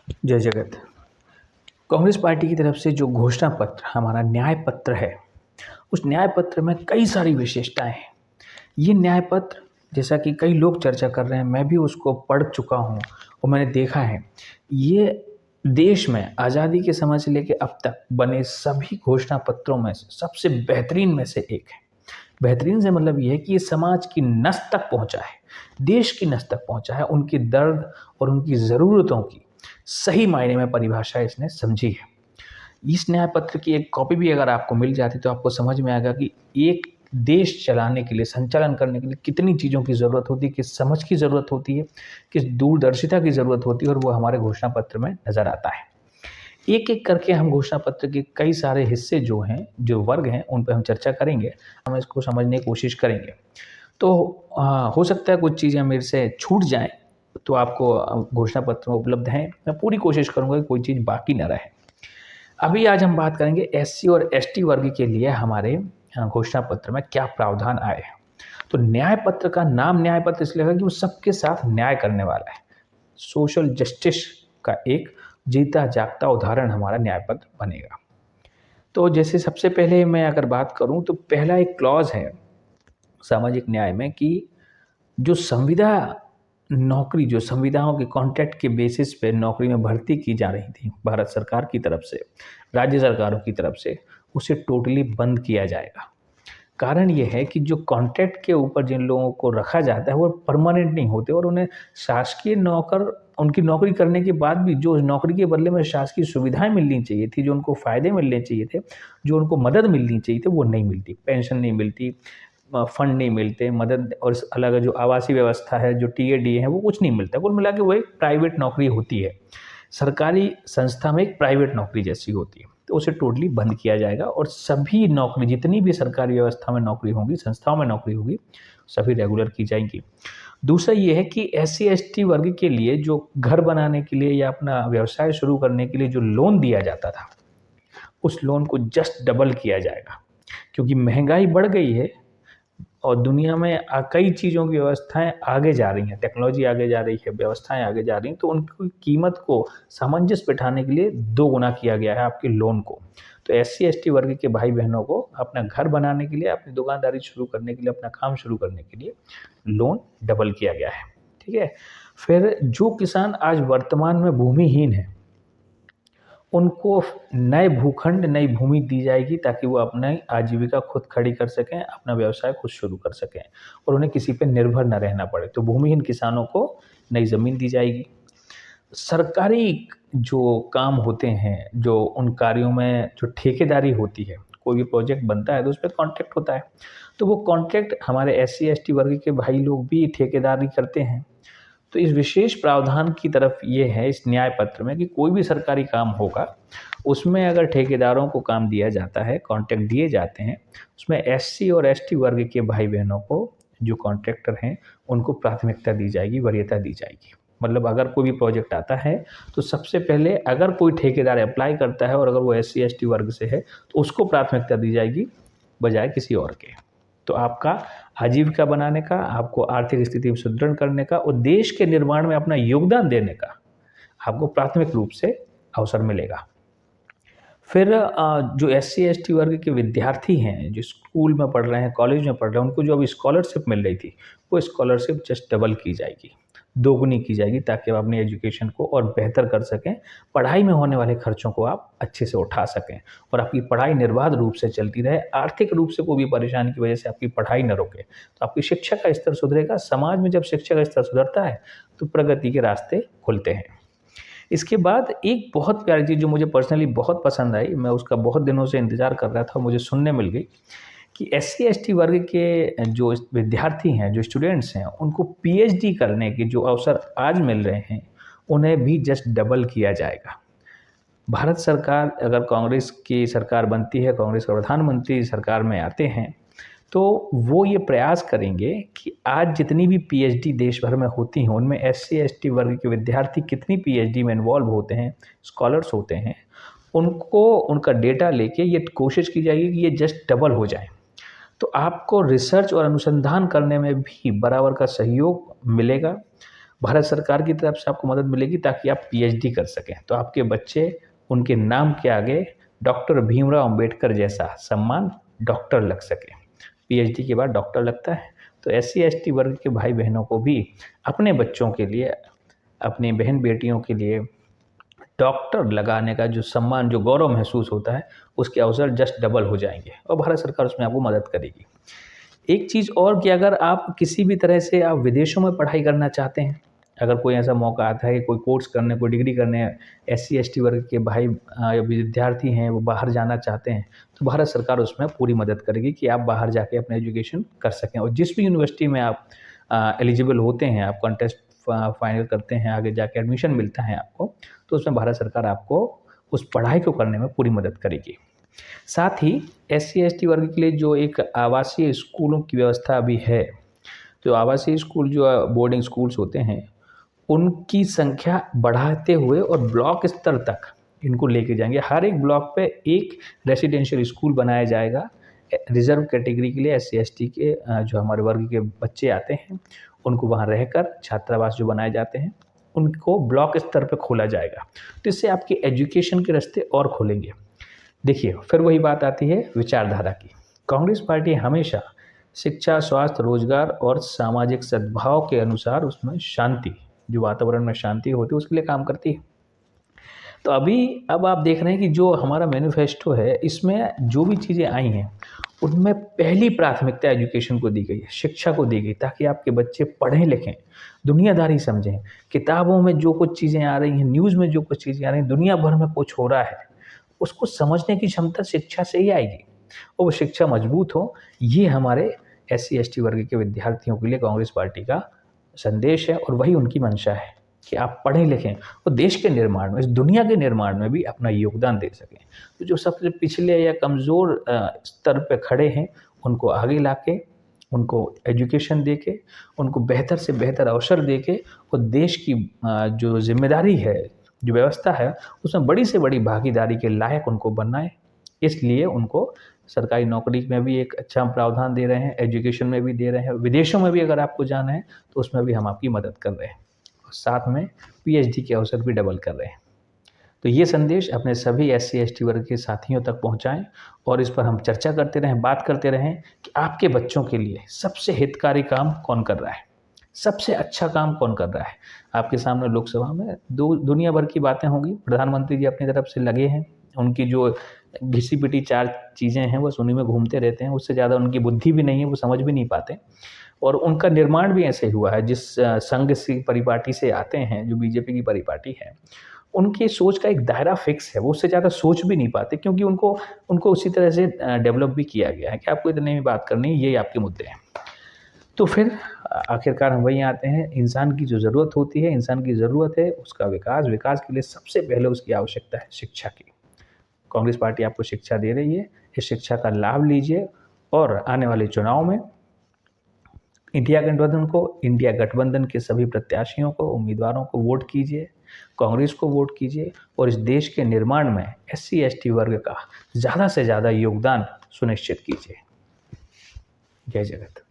जय जगत। कांग्रेस पार्टी की तरफ से जो घोषणा पत्र हमारा न्याय पत्र है, उस न्याय पत्र में कई सारी विशेषताएं हैं। ये न्याय पत्र, जैसा कि कई लोग चर्चा कर रहे हैं, मैं भी उसको पढ़ चुका हूँ और मैंने देखा है। ये देश में आज़ादी के समय से लेकर अब तक बने सभी घोषणा पत्रों में से सबसे बेहतरीन में से एक है। बेहतरीन से मतलब ये है कि ये समाज की नस तक पहुंचा है, देश की नस तक पहुंचा है, उनके दर्द और उनकी ज़रूरतों की सही मायने में परिभाषा इसने समझी है। इस न्याय पत्र की एक कॉपी भी अगर आपको मिल जाती तो आपको समझ में आएगा कि एक देश चलाने के लिए, संचालन करने के लिए कितनी चीज़ों की ज़रूरत होती है, किस समझ की ज़रूरत होती है, किस दूरदर्शिता की ज़रूरत होती है, और वो हमारे घोषणा पत्र में नज़र आता है। एक एक करके हम घोषणा पत्र के कई सारे हिस्से जो हैं, जो वर्ग हैं, उन पर हम चर्चा करेंगे, हम इसको समझने की कोशिश करेंगे। तो हो सकता है कुछ चीज़ें मेरे से छूट जाएँ, तो आपको घोषणा पत्र में उपलब्ध हैं। मैं पूरी कोशिश करूँगा कि कोई चीज़ बाकी ना रहे। अभी आज हम बात करेंगे एससी और एसटी वर्ग के लिए हमारे घोषणा पत्र में क्या प्रावधान आए हैं। तो न्याय पत्र का नाम न्याय पत्र इसलिए है कि वो सबके साथ न्याय करने वाला है। सोशल जस्टिस का एक जीता जागता उदाहरण हमारा न्याय पत्र बनेगा। तो जैसे सबसे पहले मैं अगर बात करूं तो पहला एक क्लॉज है सामाजिक न्याय में कि जो संविदा नौकरी, जो संविदाओं के कॉन्ट्रैक्ट के बेसिस पे नौकरी में भर्ती की जा रही थी भारत सरकार की तरफ से, राज्य सरकारों की तरफ से, उसे टोटली बंद किया जाएगा। कारण ये है कि जो कॉन्ट्रैक्ट के ऊपर जिन लोगों को रखा जाता है वो परमानेंट नहीं होते, और उन्हें शासकीय नौकर, उनकी नौकरी करने के बाद भी जो नौकरी के बदले में शासकीय सुविधाएं मिलनी चाहिए थी, जो उनको फ़ायदे मिलने चाहिए थे, जो उनको मदद मिलनी चाहिए थी, वो नहीं मिलती। पेंशन नहीं मिलती, फंड नहीं मिलते, मदद और अलग जो आवासीय व्यवस्था है, जो टीएडीए है, वो कुछ नहीं मिलता। कुल मिला के वो एक प्राइवेट नौकरी होती है, सरकारी संस्था में एक प्राइवेट नौकरी जैसी होती है। तो उसे टोटली बंद किया जाएगा और सभी नौकरी, जितनी भी सरकारी व्यवस्था में नौकरी होगी, संस्थाओं में नौकरी होगी, सभी रेगुलर की जाएंगी। दूसरा ये है कि एससी एसटी वर्ग के लिए जो घर बनाने के लिए या अपना व्यवसाय शुरू करने के लिए जो लोन दिया जाता था, उस लोन को जस्ट डबल किया जाएगा। क्योंकि महंगाई बढ़ गई है और दुनिया में कई चीज़ों की व्यवस्थाएं आगे जा रही हैं, टेक्नोलॉजी आगे जा रही है, व्यवस्थाएं आगे जा रही हैं, तो उनकी कीमत को सामंजस्य बिठाने के लिए 2 गुना किया गया है आपके लोन को। तो एससी एसटी वर्ग के भाई बहनों को अपना घर बनाने के लिए, अपनी दुकानदारी शुरू करने के लिए, अपना काम शुरू करने के लिए लोन डबल किया गया है। ठीक है। फिर जो किसान आज वर्तमान में भूमिहीन है, उनको नए भूखंड, नई भूमि दी जाएगी ताकि वो अपनी आजीविका खुद खड़ी कर सकें, अपना व्यवसाय खुद शुरू कर सकें और उन्हें किसी पे निर्भर न रहना पड़े। तो भूमिहीन किसानों को नई ज़मीन दी जाएगी। सरकारी जो काम होते हैं, जो उन कार्यों में जो ठेकेदारी होती है, कोई भी प्रोजेक्ट बनता है तो उस पे कॉन्ट्रैक्ट होता है। तो वो कॉन्ट्रैक्ट हमारे एससी एसटी वर्ग के भाई लोग भी ठेकेदारी करते हैं। तो इस विशेष प्रावधान की तरफ ये है इस न्याय पत्र में कि कोई भी सरकारी काम होगा, उसमें अगर ठेकेदारों को काम दिया जाता है, कॉन्ट्रैक्ट दिए जाते हैं, उसमें एससी और एसटी वर्ग के भाई बहनों को, जो कॉन्ट्रैक्टर हैं, उनको प्राथमिकता दी जाएगी, वरीयता दी जाएगी। मतलब अगर कोई भी प्रोजेक्ट आता है तो सबसे पहले अगर कोई ठेकेदार अप्लाई करता है और अगर वो एससी एसटी वर्ग से है तो उसको प्राथमिकता दी जाएगी बजाय किसी और के। तो आपका आजीविका बनाने का, आपको आर्थिक स्थिति सुदृढ़ करने का और देश के निर्माण में अपना योगदान देने का आपको प्राथमिक रूप से अवसर मिलेगा। फिर जो एससी एसटी वर्ग के विद्यार्थी हैं, जो स्कूल में पढ़ रहे हैं, कॉलेज में पढ़ रहे हैं, उनको जो अभी स्कॉलरशिप मिल रही थी, वो स्कॉलरशिप जस्ट डबल की जाएगी, दोगुनी की जाएगी, ताकि आप अपनी एजुकेशन को और बेहतर कर सकें, पढ़ाई में होने वाले खर्चों को आप अच्छे से उठा सकें और आपकी पढ़ाई निर्बाध रूप से चलती रहे, आर्थिक रूप से कोई भी परेशानी की वजह से आपकी पढ़ाई न रुके। तो आपकी शिक्षा का स्तर सुधरेगा। समाज में जब शिक्षा का स्तर सुधरता है तो प्रगति के रास्ते खुलते हैं। इसके बाद एक बहुत प्यारी चीज़ जो मुझे पर्सनली बहुत पसंद आई, मैं उसका बहुत दिनों से इंतज़ार कर रहा था, मुझे सुनने मिल गई कि एससी एसटी वर्ग के जो विद्यार्थी हैं, जो स्टूडेंट्स हैं, उनको पीएचडी करने के जो अवसर आज मिल रहे हैं, उन्हें भी जस्ट डबल किया जाएगा। भारत सरकार, अगर कांग्रेस की सरकार बनती है, कांग्रेस का प्रधानमंत्री सरकार में आते हैं, तो वो ये प्रयास करेंगे कि आज जितनी भी पीएचडी देश भर में होती हैं, उनमें एससी एसटी वर्ग के विद्यार्थी कितनी पीएचडी में इन्वॉल्व होते हैं, स्कॉलर्स होते हैं, उनको उनका डेटा लेके ये कोशिश की जाएगी कि ये जस्ट डबल हो जाए। तो आपको रिसर्च और अनुसंधान करने में भी बराबर का सहयोग मिलेगा। भारत सरकार की तरफ से आपको मदद मिलेगी ताकि आप पीएचडी कर सकें। तो आपके बच्चे, उनके नाम के आगे डॉक्टर भीमराव अंबेडकर जैसा सम्मान डॉक्टर लग सके। पीएचडी के बाद डॉक्टर लगता है। तो एससी एसटी वर्ग के भाई बहनों को भी अपने बच्चों के लिए, अपनी बहन बेटियों के लिए डॉक्टर लगाने का जो सम्मान, जो गौरव महसूस होता है, उसके अवसर जस्ट डबल हो जाएंगे और भारत सरकार उसमें आपको मदद करेगी। एक चीज़ और कि अगर आप किसी भी तरह से आप विदेशों में पढ़ाई करना चाहते हैं, अगर कोई ऐसा मौका आता है कि कोई कोर्स करने, कोई डिग्री करने एससी एसटी वर्ग के भाई विद्यार्थी हैं, वो बाहर जाना चाहते हैं, तो भारत सरकार उसमें पूरी मदद करेगी कि आप बाहर जाके अपना एजुकेशन कर सकें। और जिस भी यूनिवर्सिटी में आप एलिजिबल होते हैं, आप कॉन्टेस्ट फाइनल करते हैं, आगे जाके एडमिशन मिलता है आपको, तो उसमें भारत सरकार आपको उस पढ़ाई को करने में पूरी मदद करेगी। साथ ही एससी एसटी वर्ग के लिए जो एक आवासीय स्कूलों की व्यवस्था अभी है, तो आवासीय स्कूल जो बोर्डिंग स्कूल्स होते हैं, उनकी संख्या बढ़ाते हुए और ब्लॉक स्तर तक इनको लेके जाएंगे। हर एक ब्लॉक पे एक रेसिडेंशियल स्कूल बनाया जाएगा रिजर्व कैटेगरी के लिए। एससी एसटी के जो हमारे वर्ग के बच्चे आते हैं, उनको वहाँ रहकर छात्रावास जो बनाए जाते हैं, उनको ब्लॉक स्तर पर खोला जाएगा। तो इससे आपके एजुकेशन के रास्ते और खुलेंगे। देखिए, फिर वही बात आती है विचारधारा की। कांग्रेस पार्टी हमेशा शिक्षा, स्वास्थ्य, रोजगार और सामाजिक सद्भाव के अनुसार उसमें शांति, जो वातावरण में शांति होती है, उसके लिए काम करती है। तो अब आप देख रहे हैं कि जो हमारा मैनिफेस्टो है, इसमें जो भी चीज़ें आई हैं, उनमें पहली प्राथमिकता एजुकेशन को दी गई है, शिक्षा को दी गई, ताकि आपके बच्चे पढ़ें लिखें, दुनियादारी समझें। किताबों में जो कुछ चीज़ें आ रही हैं, न्यूज़ में जो कुछ चीज़ें आ रही हैं, दुनिया भर में कुछ हो रहा है, उसको समझने की क्षमता शिक्षा से ही आएगी। और वो शिक्षा मजबूत हो, ये हमारे एससी एसटी वर्ग के विद्यार्थियों के लिए कांग्रेस पार्टी का संदेश है और वही उनकी मंशा है कि आप पढ़ें लिखें और देश के निर्माण में, इस दुनिया के निर्माण में भी अपना योगदान दे सकें। तो जो सबसे पिछले या कमज़ोर स्तर पे खड़े हैं, उनको आगे लाके, उनको एजुकेशन दे के, उनको बेहतर से बेहतर अवसर दे के और देश की जो जिम्मेदारी है, जो व्यवस्था है, उसमें बड़ी से बड़ी भागीदारी के लायक उनको बनना है। इसलिए उनको सरकारी नौकरी में भी एक अच्छा प्रावधान दे रहे हैं, एजुकेशन में भी दे रहे हैं, विदेशों में भी अगर आपको जाना है तो उसमें भी हम आपकी मदद कर रहे हैं और साथ में पीएचडी के अवसर भी डबल कर रहे हैं। तो ये संदेश अपने सभी एससी एसटी वर्ग के साथियों तक पहुंचाएं और इस पर हम चर्चा करते रहें, बात करते रहें कि आपके बच्चों के लिए सबसे हितकारी काम कौन कर रहा है, सबसे अच्छा काम कौन कर रहा है। आपके सामने लोकसभा में दुनिया भर की बातें होंगी, प्रधानमंत्री जी अपनी तरफ से लगे हैं, उनकी जो घिसी पिटी 4 चीज़ें हैं बस उन्हीं में घूमते रहते हैं, उससे ज़्यादा उनकी बुद्धि भी नहीं है, वो समझ भी नहीं पाते। और उनका निर्माण भी ऐसे हुआ है, जिस संघ से परिपाटी से आते हैं, जो बीजेपी की परिपाटी है, उनकी सोच का एक दायरा फिक्स है, वो उससे ज़्यादा सोच भी नहीं पाते, क्योंकि उनको उसी तरह से डेवलप भी किया गया है कि आपको इतने में बात करनी है, ये आपके मुद्दे हैं। तो फिर आखिरकार हम वहीं आते हैं, इंसान की जो ज़रूरत होती है, इंसान की ज़रूरत है उसका विकास के लिए सबसे पहले उसकी आवश्यकता है शिक्षा की। कांग्रेस पार्टी आपको शिक्षा दे रही है, इस शिक्षा का लाभ लीजिए और आने वाले चुनाव में इंडिया गठबंधन के सभी प्रत्याशियों को, उम्मीदवारों को वोट कीजिए, कांग्रेस को वोट कीजिए और इस देश के निर्माण में एससी एसटी वर्ग का ज़्यादा से ज़्यादा योगदान सुनिश्चित कीजिए। जय जगत।